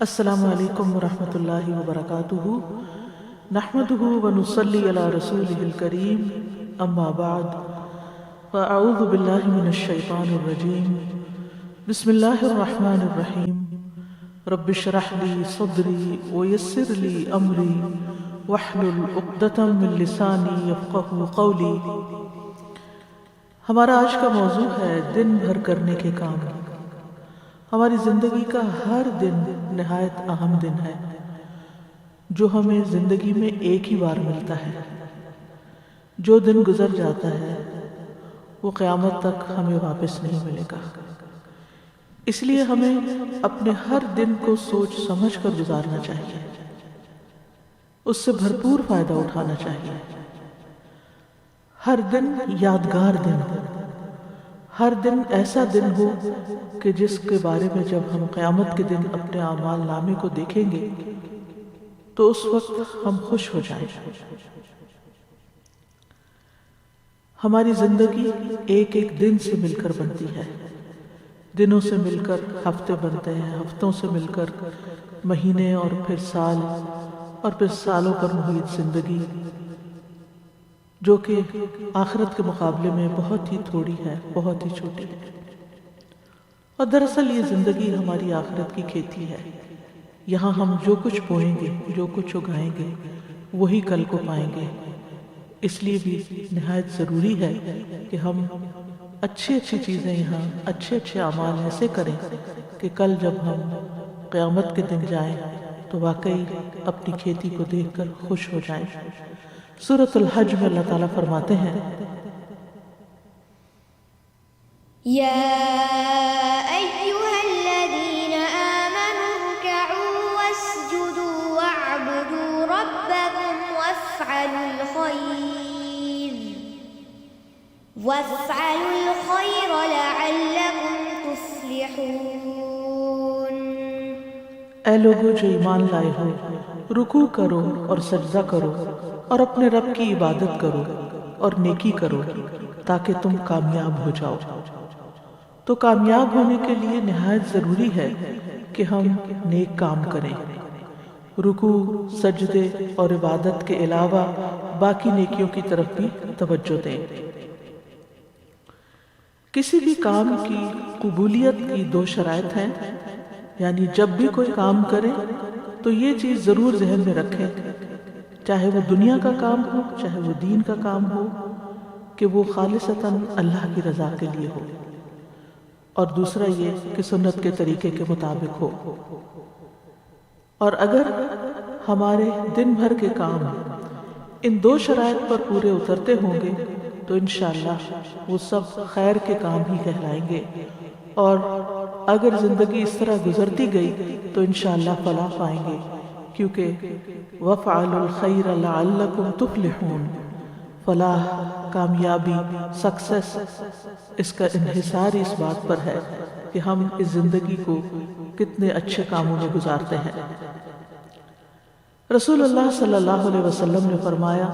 السلام علیکم ورحمۃ اللہ وبرکاتہ، نحمدہ ونصلی علی رسولہ الکریم، اما بعد فاعوذ باللہ من الشیطان الرجیم، بسم اللہ الرحمن الرحیم، رب اشرح لی صدری ویسر لی امری واحلل عقدۃ من لسانی یفقہوا قولی۔ ہمارا آج کا موضوع ہے دن بھر کرنے کے کام۔ ہماری زندگی کا ہر دن نہایت اہم دن ہے جو ہمیں زندگی میں ایک ہی بار ملتا ہے۔ جو دن گزر جاتا ہے وہ قیامت تک ہمیں واپس نہیں ملے گا، اس لیے ہمیں اپنے ہر دن کو سوچ سمجھ کر گزارنا چاہیے، اس سے بھرپور فائدہ اٹھانا چاہیے۔ ہر دن یادگار دن ہو، ہر دن ایسا دن ہو کہ جس کے بارے میں جب ہم قیامت کے دن اپنے اعمال نامے کو دیکھیں گے تو اس وقت ہم خوش ہو جائیں۔ ہماری زندگی ایک ایک دن سے مل کر بنتی ہے، دنوں سے مل کر ہفتے بنتے ہیں، ہفتوں سے مل کر مہینے، اور پھر سال، اور پھر سالوں پر محیط زندگی، جو کہ آخرت کے مقابلے میں بہت ہی تھوڑی ہے، بہت ہی چھوٹی ہے۔ اور دراصل یہ زندگی ہماری آخرت کی کھیتی ہے۔ یہاں ہم جو کچھ بوئیں گے، جو کچھ اگائیں گے، وہی کل کو پائیں گے۔ اس لیے بھی نہایت ضروری ہے کہ ہم اچھی اچھی چیزیں یہاں، اچھے اچھے اعمال ایسے کریں کہ کل جب ہم قیامت کے دن جائیں تو واقعی اپنی کھیتی کو دیکھ کر خوش ہو جائیں۔ سورۃ الحج میں اللہ تعالیٰ فرماتے ہیں، یا ایھا الذین آمنوا ارکعوا واسجدوا واعبدوا ربکم وافعلوا الخیر لعلکم تفلحون۔ اے لوگو جو ایمان لائے ہو، رکوع کرو اور سجدہ کرو اور اپنے رب کی عبادت کرو اور نیکی کرو تاکہ تم کامیاب ہو جاؤ۔ تو کامیاب ہونے کے لیے نہایت ضروری ہے کہ ہم نیک کام کریں، رکوع، سجدے اور عبادت کے علاوہ باقی نیکیوں کی طرف بھی توجہ دیں۔ کسی بھی کام کی قبولیت کی دو شرائط ہیں، یعنی جب بھی کوئی کام کریں تو یہ چیز ضرور ذہن میں رکھیں، چاہے وہ دنیا کا کام ہو، چاہے وہ دین کا کام ہو، کہ وہ خالصتاً اللہ کی رضا کے لیے ہو، اور دوسرا یہ کہ سنت کے طریقے کے مطابق ہو۔ اور اگر ہمارے دن بھر کے کام ان دو شرائط پر پورے اترتے ہوں گے تو انشاءاللہ وہ سب خیر کے کام ہی کہلائیں گے، اور اگر زندگی اس طرح گزرتی گئی تو انشاءاللہ فلاح پائیں گے، کیونکہ وَافْعَلُوا الْخَيْرَ لَعَلَّكُمْ تُفْلِحُونَ، فلاح، کامیابی، سکسیس، اس کا انحصار اس بات پر ہے کہ ہم اس زندگی کو کتنے اچھے کاموں میں گزارتے ہیں۔ رسول اللہ صلی اللہ علیہ وسلم نے فرمایا،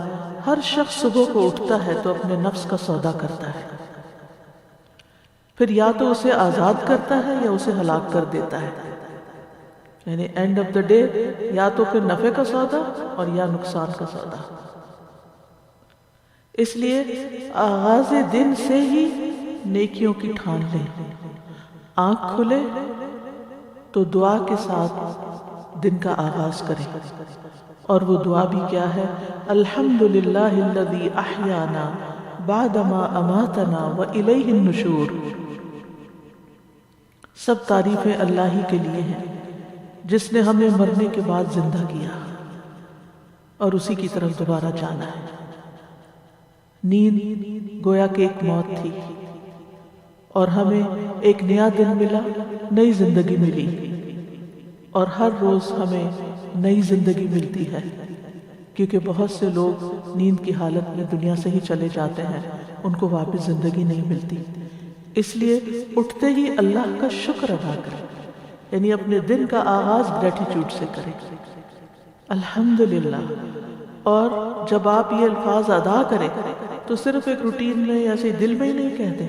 ہر شخص صبح کو اٹھتا ہے تو اپنے نفس کا سودا کرتا ہے، پھر یا تو اسے آزاد کرتا ہے یا اسے ہلاک کر دیتا ہے، یعنی اینڈ آف دا ڈے یا تو پھر نفع کا سودا اور یا نقصان کا سودا۔ اس لیے آغاز دن سے ہی نیکیوں کی ٹھان لیں۔ آنکھ کھلے تو دعا کے ساتھ دن کا آغاز کریں، اور وہ دعا بھی کیا ہے؟ الحمدللہ الذی احیانا بعدما اماتنا والیہ النشور۔ سب تعریفیں اللہ ہی کے لیے ہیں جس نے ہمیں مرنے کے بعد زندہ کیا اور اسی کی طرف دوبارہ جانا ہے۔ نیند گویا کہ ایک موت تھی، اور ہمیں ایک نیا دن ملا، نئی زندگی ملی، اور ہر روز ہمیں نئی زندگی ملتی ہے، کیونکہ بہت سے لوگ نیند کی حالت میں دنیا سے ہی چلے جاتے ہیں، ان کو واپس زندگی نہیں ملتی۔ اس لیے اٹھتے ہی اللہ کا شکر ادا کریں، یعنی اپنے دن کا آغاز گریٹیٹیوڈ سے کریں، الحمدللہ۔ اور جب آپ یہ الفاظ ادا کریں تو صرف ایک روٹین میں یا دل میں ہی نہیں کہتے،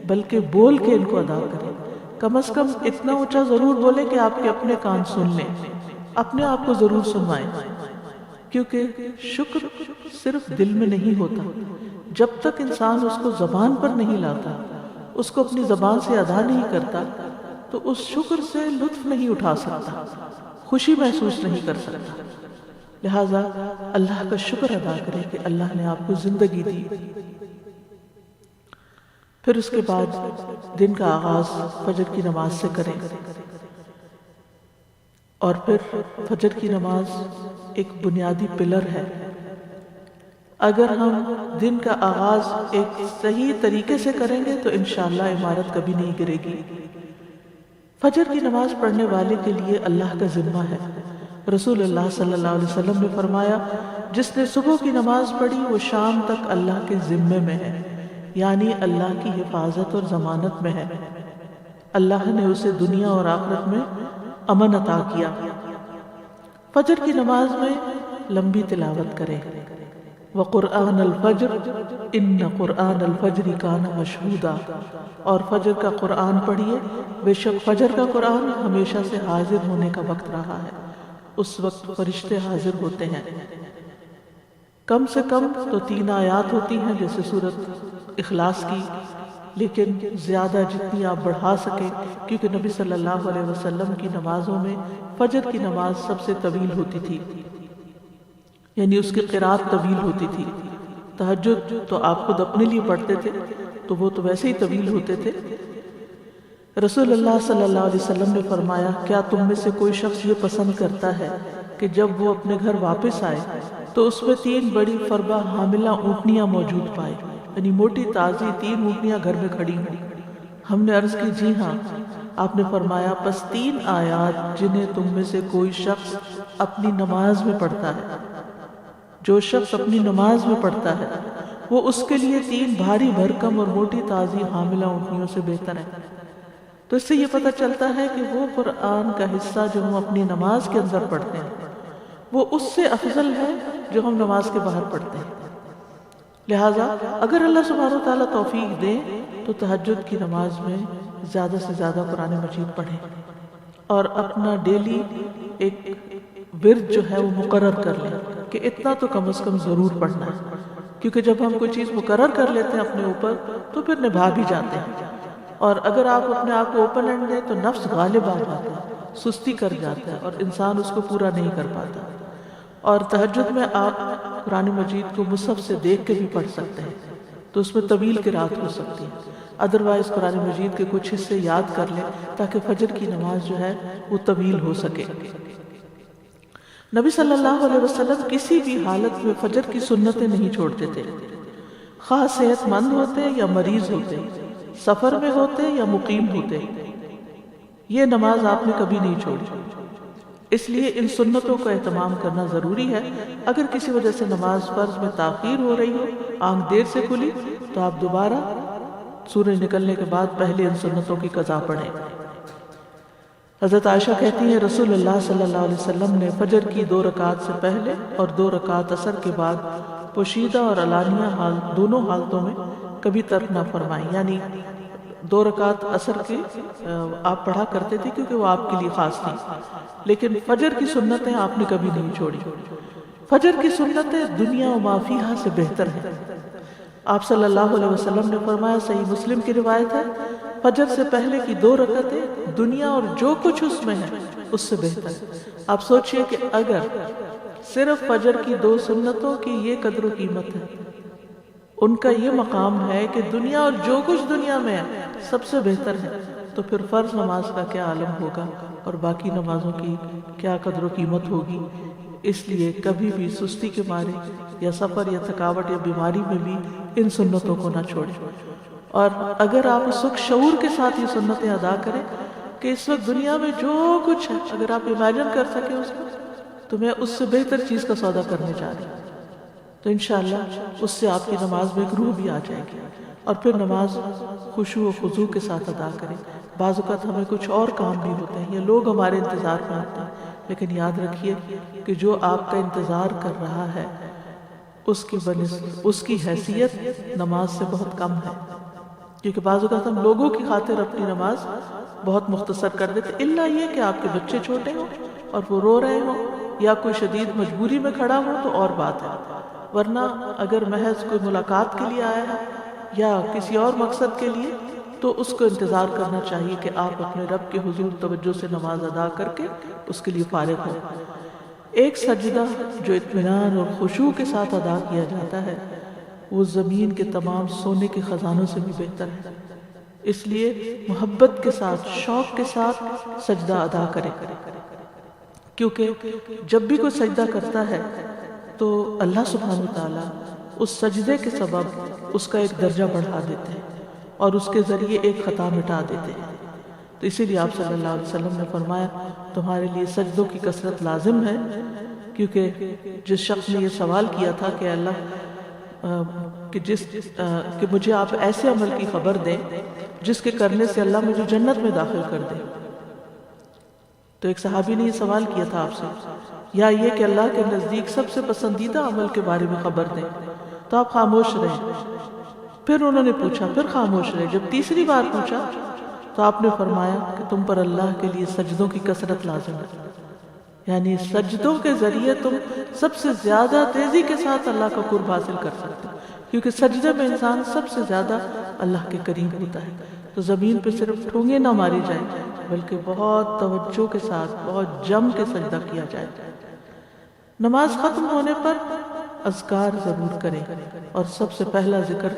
بلکہ بول کے ان کو ادا کریں۔ کم از کم اتنا اونچا ضرور بولیں کہ آپ کے اپنے کان سن لیں، اپنے آپ کو ضرور سنوائیں، کیونکہ شکر صرف دل میں نہیں ہوتا، جب تک انسان اس کو زبان پر نہیں لاتا، اس کو اپنی زبان سے ادا نہیں کرتا، تو اس شکر سے لطف نہیں اٹھا سکتا، خوشی محسوس نہیں کر سکتا۔ لہٰذا اللہ کا شکر ادا کریں کہ اللہ نے آپ کو زندگی دی۔ پھر اس کے بعد دن کا آغاز فجر کی نماز سے کریں، اور پھر فجر کی نماز ایک بنیادی پلر ہے۔ اگر ہم دن کا آغاز ایک صحیح طریقے سے کریں گے تو انشاءاللہ عمارت کبھی نہیں گرے گی۔ فجر کی نماز پڑھنے والے کے لیے اللہ کا ذمہ ہے۔ رسول اللہ صلی اللہ علیہ وسلم نے فرمایا، جس نے صبح کی نماز پڑھی وہ شام تک اللہ کے ذمے میں ہے، یعنی اللہ کی حفاظت اور ضمانت میں ہے۔ اللہ نے اسے دنیا اور آخرت میں امن عطا کیا۔ فجر کی نماز میں لمبی تلاوت کریں۔ وَقُرْآنَ الْفَجْرِ إِنَّ قُرْآنَ الْفَجْرِ كَانَ مَشْهُودًا، اور فجر کا قرآن پڑھیے، بے شک فجر کا قرآن ہمیشہ سے حاضر ہونے کا وقت رہا ہے، اس وقت فرشتے حاضر ہوتے ہیں۔ کم سے کم تو 3 آیات ہوتی ہیں جیسے سورۃ اخلاص کی، لیکن زیادہ جتنی آپ بڑھا سکیں، کیونکہ نبی صلی اللہ علیہ وسلم کی نمازوں میں فجر کی نماز سب سے طویل ہوتی تھی، یعنی اس کی قرات طویل ہوتی تھی۔ تہجد تو آپ خود اپنے لیے پڑھتے تھے تو وہ تو ویسے ہی طویل ہوتے تھے۔ رسول اللہ صلی اللہ علیہ وسلم نے فرمایا، کیا تم میں سے کوئی شخص یہ پسند کرتا ہے کہ جب وہ اپنے گھر واپس آئے تو اس میں 3 بڑی فربہ حاملہ اونٹنیاں موجود پائے، یعنی موٹی تازی 3 اونٹنیاں گھر میں کھڑی ہوں؟ ہم نے عرض کی جی ہاں۔ آپ نے فرمایا، پس 3 آیات جنہیں تم میں سے کوئی شخص اپنی نماز میں پڑھتا ہے، جو شخص اپنی نماز میں پڑھتا ہے وہ اس کے لیے 3 بھاری بھرکم اور موٹی تازی حاملہ اونٹنیوں سے بہتر ہے۔ تو اس سے یہ پتہ چلتا ہے کہ وہ قرآن کا حصہ جو ہم اپنی نماز کے اندر پڑھتے ہیں وہ اس سے افضل ہے جو ہم نماز کے باہر پڑھتے ہیں۔ لہٰذا اگر اللہ سبحانہ و تعالیٰ توفیق دے تو تہجد کی نماز میں زیادہ سے زیادہ قرآن مجید پڑھیں، اور اپنا ڈیلی ایک ورد جو ہے وہ مقرر کر لیں کہ اتنا تو کم از کم ضرور پڑھنا ہے، کیونکہ جب ہم کوئی چیز مقرر کر لیتے ہیں اپنے اوپر تو پھر نبھا بھی جاتے ہیں، اور اگر آپ اپنے آپ کو اوپن اینڈ دیں تو نفس غالب آ جاتا ہے، سستی کر جاتا ہے اور انسان اس کو پورا نہیں کر پاتا۔ اور تہجد میں آپ قرآن مجید کو مصحف سے دیکھ کے بھی پڑھ سکتے ہیں تو اس میں طویل قرات ہو سکتی ہے، ادروائز قرآن مجید کے کچھ حصے یاد کر لیں تاکہ فجر کی نماز جو ہے وہ طویل ہو سکے۔ نبی صلی اللہ علیہ وسلم کسی بھی حالت میں فجر کی سنتیں نہیں چھوڑتے تھے، خواہ صحت مند ہوتے یا مریض ہوتے، سفر میں ہوتے یا مقیم ہوتے، یہ نماز آپ نے کبھی نہیں چھوڑی۔ اس لیے ان سنتوں کا اہتمام کرنا ضروری ہے۔ اگر کسی وجہ سے نماز فرض میں تاخیر ہو رہی ہو، آنکھ دیر سے کھلی، تو آپ دوبارہ سورج نکلنے کے بعد پہلے ان سنتوں کی قضا پڑھیں۔ حضرت عائشہ کہتی ہیں، رسول اللہ صلی اللہ علیہ وسلم نے فجر کی 2 رکعات سے پہلے اور 2 رکعات عصر کے بعد پوشیدہ اور علانیہ دونوں حالتوں میں کبھی ترک نہ فرمائی، یعنی 2 رکعات عصر کی آپ پڑھا کرتے تھے کیونکہ وہ آپ کے لیے خاص تھی، لیکن فجر کی سنتیں آپ نے کبھی نہیں چھوڑی۔ فجر کی سنتیں دنیا و ما فیہا سے بہتر ہیں۔ آپ صلی اللہ علیہ وسلم نے فرمایا، صحیح مسلم کی روایت ہے، فجر سے پہلے کی 2 رکعتیں دنیا اور جو کچھ اس میں ہے اس سے بہتر۔ آپ سوچئے کہ اگر صرف فجر کی 2 سنتوں کی یہ قدر و قیمت ہے، ان کا یہ مقام ہے کہ دنیا اور جو کچھ دنیا میں ہے سب سے بہتر ہے، تو پھر فرض نماز کا کیا عالم ہوگا اور باقی نمازوں کی کیا قدر و قیمت ہوگی۔ اس لیے کبھی بھی سستی کے مارے یا سفر یا تھکاوٹ یا بیماری میں بھی ان سنتوں کو نہ چھوڑیں، اور اگر آپ اس وقت شعور کے ساتھ یہ سنتیں ادا کریں کہ اس وقت دنیا میں جو کچھ ہے اگر آپ امیجن کر سکیں اس کو، تو میں اس سے بہتر چیز کا سودا کرنے جا رہی ہوں، تو انشاءاللہ اس سے آپ کی نماز میں ایک روح بھی آ جائے گی، اور پھر نماز خشوع و خضوع کے ساتھ ادا کریں۔ بعض اوقات ہمیں کچھ اور کام بھی ہوتے ہیں یا لوگ ہمارے انتظار میں ہوتے ہیں، لیکن یاد رکھیے کہ جو آپ کا انتظار کر رہا ہے اس کی حیثیت نماز سے بہت کم ہے۔ کیونکہ بعض اوقات ہم لوگوں کی خاطر اپنی نماز بہت مختصر کر دیتے، الا یہ کہ آپ کے بچے چھوٹے ہوں اور وہ رو رہے ہوں یا کوئی شدید مجبوری میں کھڑا ہو تو اور بات ہے، ورنہ اگر محض کوئی ملاقات کے لیے آیا ہے یا کسی اور مقصد کے لیے تو اس کو انتظار کرنا چاہیے کہ آپ اپنے رب کے حضور توجہ سے نماز ادا کر کے اس کے لیے فارغ ہوں۔ ایک سجدہ جو اطمینان اور خشوع کے ساتھ ادا کیا جاتا ہے وہ زمین کے تمام سونے کے خزانوں سے بھی بہتر ہے، اس لیے محبت کے ساتھ، شوق کے ساتھ سجدہ ادا کریں، کیونکہ جب بھی کوئی سجدہ کرتا ہے تو اللہ سبحانہ وتعالیٰ اس سجدے کے سبب اس کا ایک درجہ بڑھا دیتے ہیں اور اس کے ذریعے ایک خطا مٹا دیتے ہیں۔ تو اسی لیے آپ صلی اللہ علیہ وسلم نے فرمایا تمہارے لیے سجدوں کی کثرت لازم ہے، کیونکہ جس شخص نے یہ سوال کیا تھا کہ اللہ کہ مجھے آپ ایسے عمل کی خبر دیں جس کے کرنے سے اللہ مجھے جنت میں داخل کر دے، تو ایک صحابی نے یہ سوال کیا تھا آپ سے، یا یہ کہ اللہ کے نزدیک سب سے پسندیدہ عمل کے بارے میں خبر دیں، تو آپ خاموش رہے۔ پھر انہوں نے پوچھا، پھر خاموش رہے۔ جب تیسری بار پوچھا تو آپ نے فرمایا کہ تم پر اللہ کے لیے سجدوں کی کثرت لازم ہے، یعنی سجدوں کے ذریعے تم سب سے زیادہ تیزی کے ساتھ اللہ کا قرب حاصل کر سکتے ہو، کیونکہ سجدے میں انسان سب سے زیادہ اللہ کے قریب ہوتا ہے۔ تو زمین پہ صرف ٹھونگے نہ ماری جائیں بلکہ بہت توجہ کے ساتھ بہت جم کے سجدہ کیا جائے۔ نماز ختم ہونے پر اذکار ضرور کریں، اور سب سے پہلا ذکر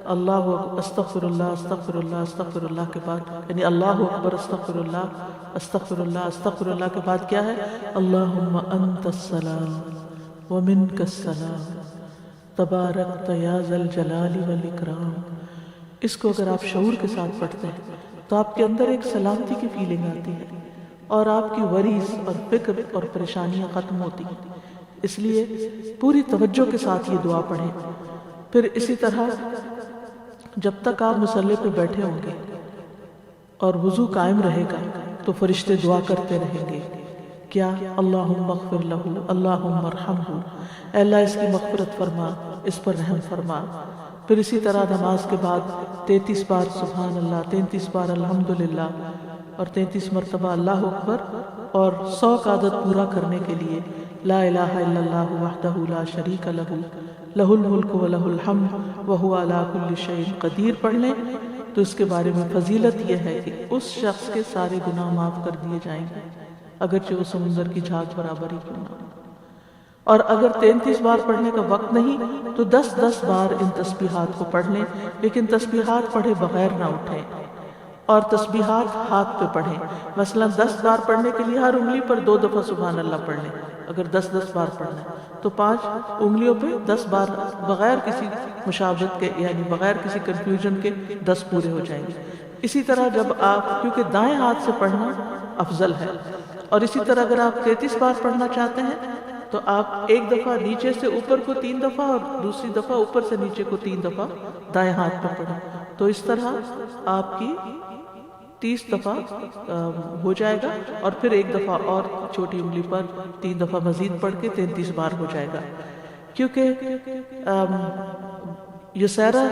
اللہ استغفر اللہ استغفر اللہ استغفر اللہ کے بعد، یعنی اللہ اکبر استغفر اللہ استغفر اللہ استغفر اللہ کے بعد کیا ہے؟ اللہم انت السلام ومنک السلام تبارکت یا ذا الجلال والاکرام۔ اس کو اگر آپ شعور کے ساتھ پڑھتے ہیں تو آپ کے اندر ایک سلامتی کی فیلنگ آتی ہے اور آپ کی وریز اور فکر اور پریشانیاں ختم ہوتی ہیں۔ اس لیے پوری توجہ کے ساتھ یہ دعا پڑھیں۔ پھر اسی طرح جب تک آپ مصلی پہ بیٹھے ہوں گے اور وضو قائم رہے گا تو فرشتے دعا کرتے رہیں گے، کیا؟ اللہم اغفر لہ اللہم ارحمہ، اے اللہ اس کی مغفرت فرما، اس پر رحم فرما۔ پھر اسی طرح نماز کے بعد 33 بار سبحان اللہ، 33 بار الحمدللہ اور 33 مرتبہ اللہ اکبر، اور 100 کا عدد پورا کرنے کے لیے لا الہ الا اللہ وحدہ لا شریک لہ لہ الملک ولہ الحمد وہو علی کل شیء قدیر پڑھ لیں۔ تو اس کے بارے میں فضیلت یہ ہے کہ اس شخص کے سارے گناہ معاف کر دیے جائیں گے، اگرچہ وہ سمندر کی جھاگ برابر ہی کیوں نہ ہو۔ اور اگر 33 بار پڑھنے کا وقت نہیں تو 10 بار ان تسبیحات کو پڑھ لیں، لیکن تسبیحات پڑھے بغیر نہ اٹھیں، اور تسبیحات ہاتھ پہ پڑھیں۔ مثلا 10 بار پڑھنے کے لیے ہر انگلی پر 2 دفعہ سبحان اللہ پڑھ لیں۔ اگر 10 بار پڑھنا ہے تو 5 انگلیوں پہ 10 بار بغیر کسی مشابہت کے، یعنی بغیر کسی کنفیوژن کے 10 پورے ہو جائیں گے۔ اسی طرح جب آپ، کیونکہ دائیں ہاتھ سے پڑھنا افضل ہے، اور اسی طرح اگر آپ 33 بار پڑھنا چاہتے ہیں تو آپ ایک دفعہ نیچے سے اوپر کو 3 دفعہ اور دوسری دفعہ اوپر سے نیچے کو 3 دفعہ دائیں ہاتھ پہ پڑھیں، تو اس طرح آپ کی 30 دفعہ ہو جائے گا، اور پھر ایک دفعہ اور چھوٹی انگلی پر 3 دفعہ مزید پڑھ کے 33 بار ہو جائے گا۔ کیونکہ یسیرہ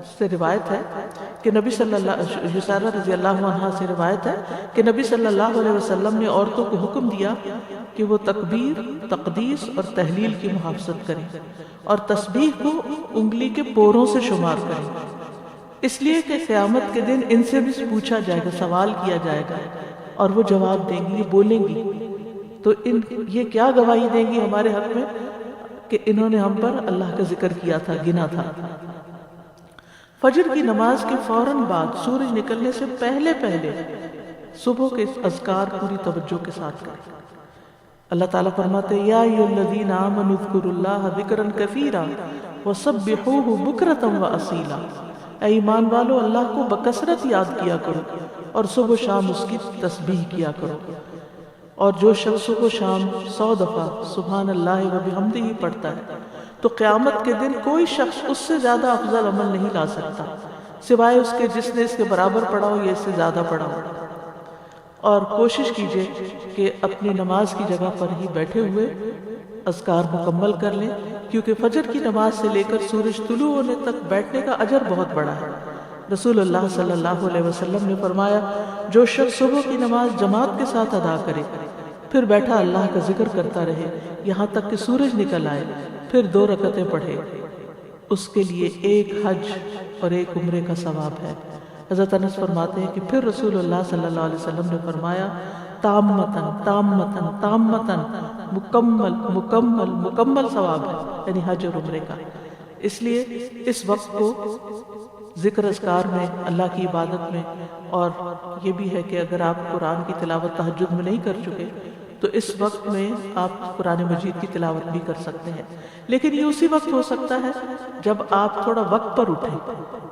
سے روایت ہے کہ نبی صلی اللہ یسیرہ رضی اللہ عنہا سے روایت ہے کہ نبی صلی اللہ علیہ وسلم نے عورتوں کو حکم دیا کہ وہ تکبیر، تقدیس اور تحلیل کی محافظت کریں اور تسبیح کو انگلی کے پوروں سے شمار کریں، اس لیے کہ قیامت کے دن ان سے بھی پوچھا جائے گا، سوال کیا جائے گا، اور وہ جواب دیں گی، بولیں گی۔ تو یہ کیا گواہی دیں گی ہمارے حق میں کہ انہوں نے ہم پر اللہ کا ذکر کیا تھا، گنا تھا۔ فجر کی نماز کے فوراً بعد سورج نکلنے سے پہلے صبح کے اذکار پوری توجہ کے ساتھ کریں۔ اللہ تعالیٰ فرماتے ہیں یا ایھا الذین آمنوا اذکروا اللہ ذکرا کثیرا وسبحوہ بکرۃ واصیلا، اے ایمان والو اللہ کو بکثرت یاد کیا کرو اور صبح و شام اس کی تسبیح کیا کرو۔ اور جو شخص صبح و شام 100 دفعہ سبحان اللہ و بحمدہ پڑھتا ہے تو قیامت کے دن کوئی شخص اس سے زیادہ افضل عمل نہیں لا سکتا سوائے اس کے جس نے اس کے برابر پڑھا ہو یا اس سے زیادہ پڑھا ہو۔ اور کوشش کیجئے کہ اپنی نماز کی جگہ پر ہی بیٹھے ہوئے اذکار مکمل کر لیں، کیونکہ فجر کی نماز سے لے کر سورج طلوع ہونے تک بیٹھنے کا اجر بہت بڑا ہے۔ رسول اللہ صلی اللہ علیہ وسلم نے فرمایا جو شخص صبح کی نماز جماعت کے ساتھ ادا کرے پھر بیٹھا اللہ کا ذکر کرتا رہے یہاں تک کہ سورج نکل آئے پھر 2 رکعتیں پڑھے اس کے لیے 1 حج اور 1 عمرے کا ثواب ہے۔ حضرت انس فرماتے ہیں کہ پھر رسول اللہ صلی اللہ علیہ وسلم نے فرمایا تامتن تامتن تامتن مکمل مکمل مکمل ثواب ہے، یعنی حج اور عمرے کا۔ اس لیے اس وقت کو ذکر اذکار میں، اللہ کی عبادت میں، اور یہ بھی ہے کہ اگر آپ قرآن کی تلاوت تہجد میں نہیں کر چکے تو اس وقت میں آپ قرآن مجید کی تلاوت بھی کر سکتے ہیں، لیکن یہ اسی وقت ہو سکتا ہے جب آپ تھوڑا وقت پر اٹھیں،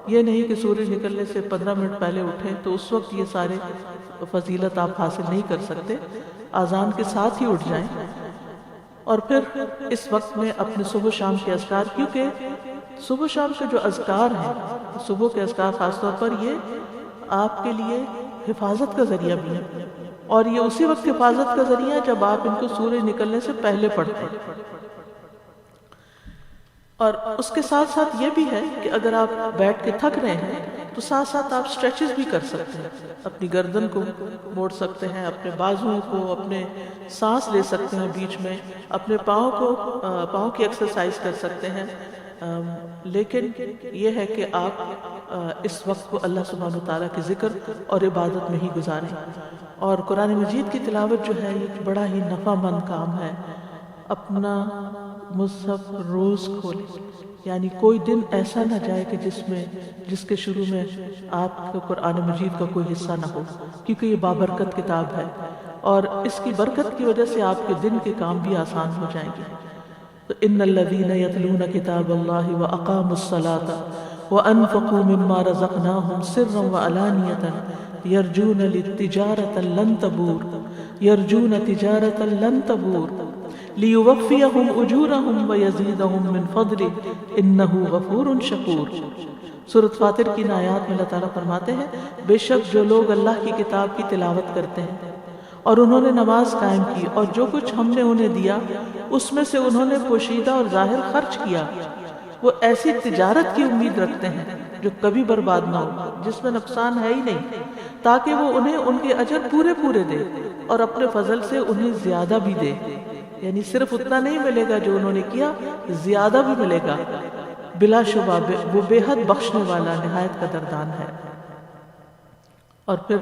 یہ نہیں کہ سورج نکلنے سے 15 منٹ پہلے اٹھیں تو اس وقت یہ سارے فضیلت آپ حاصل نہیں کر سکتے۔ اذان کے ساتھ ہی اٹھ جائیں اور پھر اس وقت میں اپنے صبح شام کے اذکار، کیونکہ صبح شام کے جو اذکار ہیں، صبح کے اذکار خاص طور پر یہ آپ کے لیے حفاظت کا ذریعہ بھی ہے، اور یہ اسی وقت حفاظت کا ذریعہ ہے جب آپ ان کو سورج نکلنے سے پہلے پڑھتے ہیں۔ اور اس کے ساتھ ساتھ یہ بھی ہے کہ اگر آپ بیٹھ کے تھک رہے ہیں تو ساتھ ساتھ آپ سٹریچز بھی کر سکتے ہیں، اپنی گردن کو موڑ سکتے ہیں، اپنے بازوؤں کو، اپنے سانس لے سکتے ہیں بیچ میں، اپنے پاؤں کی ایکسرسائز کر سکتے ہیں، لیکن یہ ہے کہ آپ اس وقت کو اللہ سبحانہ وتعالیٰ کے ذکر اور عبادت میں ہی گزاریں۔ اور قرآن مجید کی تلاوت جو ہے یہ بڑا ہی نفع مند کام ہے۔ اپنا مصحف روز کھولیں، یعنی کوئی دن ایسا نہ جائے کہ جس کے شروع میں آپ کو قرآن مجید کا کوئی حصہ نہ ہو، کیونکہ یہ بابرکت کتاب ہے اور اس کی برکت کی وجہ سے آپ کے دن کے کام بھی آسان ہو جائیں گے۔ تو ان الذین یتلون کتاب اللہ واقاموا الصلاۃ وانفقوا مما رزقناہم سرا وعلانیۃ یرجون تجارۃ لن تبور لیوفیہم اجورہم ویزیدہم من فضلہ انہ غفور شکور۔ سورۃ فاطر کی آیات میں اللہ تعالیٰ فرماتے ہیں بے شک جو لوگ اللہ کی کتاب کی تلاوت کرتے ہیں اور انہوں نے نماز قائم کی اور جو کچھ ہم نے انہیں دیا اس میں سے انہوں نے پوشیدہ اور ظاہر خرچ کیا، وہ ایسی تجارت کی امید رکھتے ہیں جو کبھی برباد نہ ہو، جس میں نقصان ہے ہی نہیں، تاکہ وہ انہیں ان کے اجر پورے دے اور اپنے فضل سے انہیں زیادہ بھی دے، یعنی صرف اتنا نہیں ملے گا جو انہوں نے کیا، زیادہ بھی ملے گا، بلا شبہ وہ بے حد بخشنے والا نہایت قدردان ہے۔ اور پھر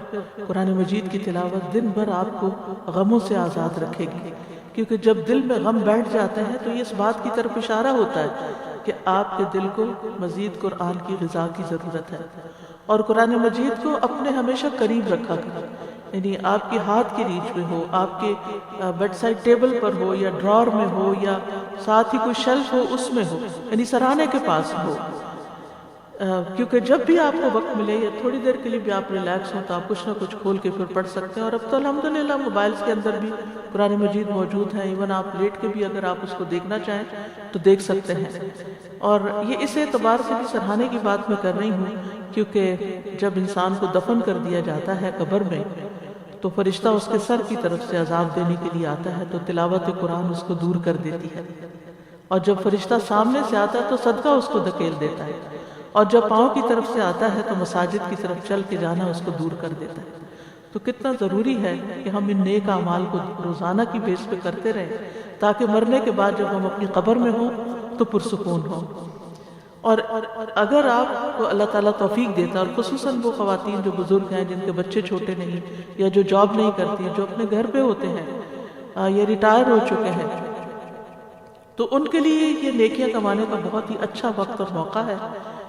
قرآن مجید کی تلاوت دن بھر آپ کو غموں سے آزاد رکھے گی، کیونکہ جب دل میں غم بیٹھ جاتے ہیں تو یہ اس بات کی طرف اشارہ ہوتا ہے کہ آپ کے دل کو مزید قرآن کی غذا کی ضرورت ہے، اور قرآن مجید کو اپنے ہمیشہ قریب رکھا کریں، یعنی آپ کے ہاتھ کی ریچ میں ہو، آپ کے بیڈ سائڈ ٹیبل پر ہو یا ڈرار میں ہو یا ساتھ ہی کوئی شیلف ہو اس میں ہو، یعنی سرانے کے پاس ہو، کیونکہ جب بھی آپ کو وقت ملے یا تھوڑی دیر کے لیے بھی آپ ریلیکس ہوں تو آپ کچھ نہ کچھ کھول کے پھر پڑھ سکتے ہیں۔ اور اب تو الحمدللہ موبائلز کے اندر بھی قرآن مجید موجود ہیں، ایون آپ لیٹ کے بھی اگر آپ اس کو دیکھنا چاہیں تو دیکھ سکتے ہیں۔ اور یہ اس اعتبار سے بھی سراہنے کی بات میں کر رہی ہوں کیونکہ جب انسان کو دفن کر دیا جاتا ہے قبر میں تو فرشتہ اس کے سر کی طرف سے عذاب دینے کے لیے آتا ہے، تو تلاوت قرآن اس کو دور کر دیتی ہے، اور جب فرشتہ سامنے سے آتا ہے تو صدقہ اس کو دھکیل دیتا ہے، اور جب پاؤں کی طرف سے آتا ہے تو مساجد کی طرف چل کے جانا اس کو دور کر دیتا ہے۔ تو کتنا ضروری ہے کہ ہم ان نیک اعمال کو روزانہ کی بیس پہ کرتے رہیں تاکہ مرنے کے بعد جب ہم اپنی قبر میں ہوں تو پرسکون ہوں۔ اور اگر آپ کو اللہ تعالیٰ توفیق دیتا، اور خصوصاً وہ خواتین جو بزرگ ہیں جن کے بچے چھوٹے نہیں یا جو جاب نہیں کرتی ہیں، جو اپنے گھر پہ ہوتے ہیں یا ریٹائر ہو چکے ہیں، تو ان کے لیے یہ نیکیاں کمانے کا بہت ہی اچھا وقت اور موقع ہے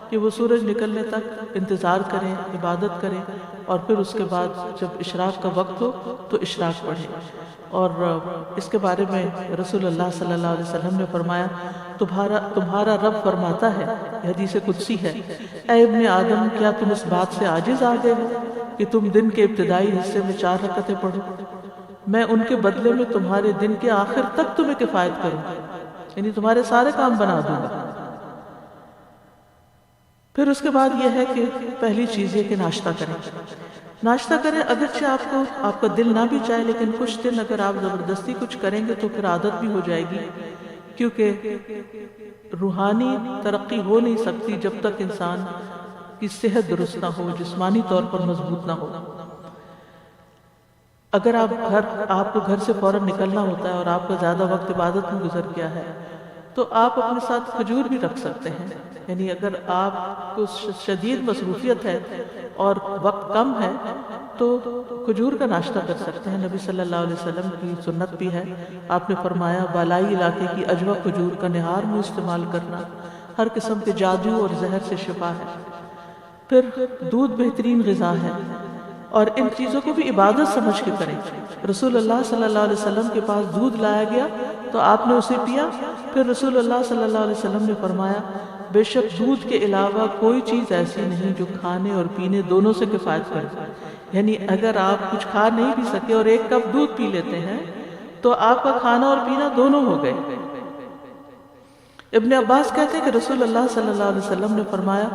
کہ وہ سورج نکلنے تک انتظار کریں، عبادت کریں، اور پھر اس کے بعد جب اشراق کا وقت ہو تو اشراق پڑھیں۔ اور اس کے بارے میں رسول اللہ صلی اللہ علیہ وسلم نے فرمایا تمہارا رب فرماتا ہے، حدیث قدسی ہے، اے ابن آدم کیا تم اس بات سے عاجز آ گئے ہو کہ تم دن کے ابتدائی حصے میں 4 رکعتیں پڑھو؟ میں ان کے بدلے میں تمہارے دن کے آخر تک تمہیں کفایت کروں، یعنی تمہارے سارے کام بنا دوں گا۔ پھر اس کے بعد یہ ہے کہ پہلی چیز یہ کہ ناشتہ کریں، اگرچہ آپ کا دل نہ بھی چاہے، لیکن کچھ دن اگر آپ زبردستی کچھ کریں گے تو پھر عادت بھی ہو جائے گی، کیونکہ روحانی ترقی ہو نہیں سکتی جب تک انسان کی صحت درست نہ ہو، جسمانی طور پر مضبوط نہ ہو۔ اگر آپ کو گھر سے فوراً نکلنا ہوتا ہے اور آپ کا زیادہ وقت عبادت میں گزر گیا ہے تو آپ اپنے ساتھ کھجور بھی رکھ سکتے ہیں، یعنی اگر آپ کو شدید مصروفیت ہے اور وقت کم ہے تو کھجور کا ناشتہ کر سکتے ہیں۔ نبی صلی اللہ علیہ وسلم کی سنت بھی ہے، آپ نے فرمایا بالائی علاقے کی اجوا کھجور کا نہار میں استعمال کرنا ہر قسم کے جادو اور زہر سے شفا ہے۔ پھر دودھ بہترین غذا ہے اور ان چیزوں کو بھی عبادت سمجھ کے کریں۔ رسول اللہ صلی اللہ علیہ وسلم کے پاس دودھ لایا گیا تو آپ نے اسے پیا، پھر رسول اللہ صلی اللہ علیہ وسلم نے فرمایا بے شک دودھ کے علاوہ کوئی چیز ایسی نہیں جو کھانے اور پینے دونوں سے کفایت کرے، یعنی اگر آپ کچھ کھا نہیں پی سکے اور ایک کپ دودھ پی لیتے ہیں تو آپ کا کھانا اور پینا دونوں ہو گئے۔ ابن عباس کہتے ہیں کہ رسول اللہ صلی اللہ علیہ وسلم نے فرمایا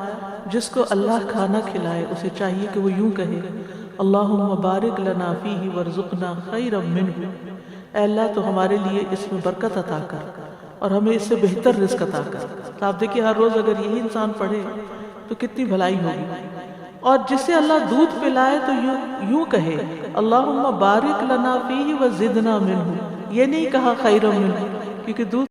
جس کو اللہ کھانا کھلائے اسے چاہیے کہ وہ یوں کہے اللہم بارک لنا فیہ ورزقنا خیرا منہ، اے اللہ تو ہمارے لیے اس میں برکت عطا کر اور ہمیں اس سے بہتر رزق عطا کر۔ تو آپ دیکھیے ہر روز اگر یہی انسان پڑھے تو کتنی بھلائی ہوگی۔ اور جسے اللہ دودھ پلائے تو یوں کہے اللہم بارک لنا فیہ وزدنا منہ، یہ نہیں کہا خیرا منہ، کیونکہ دودھ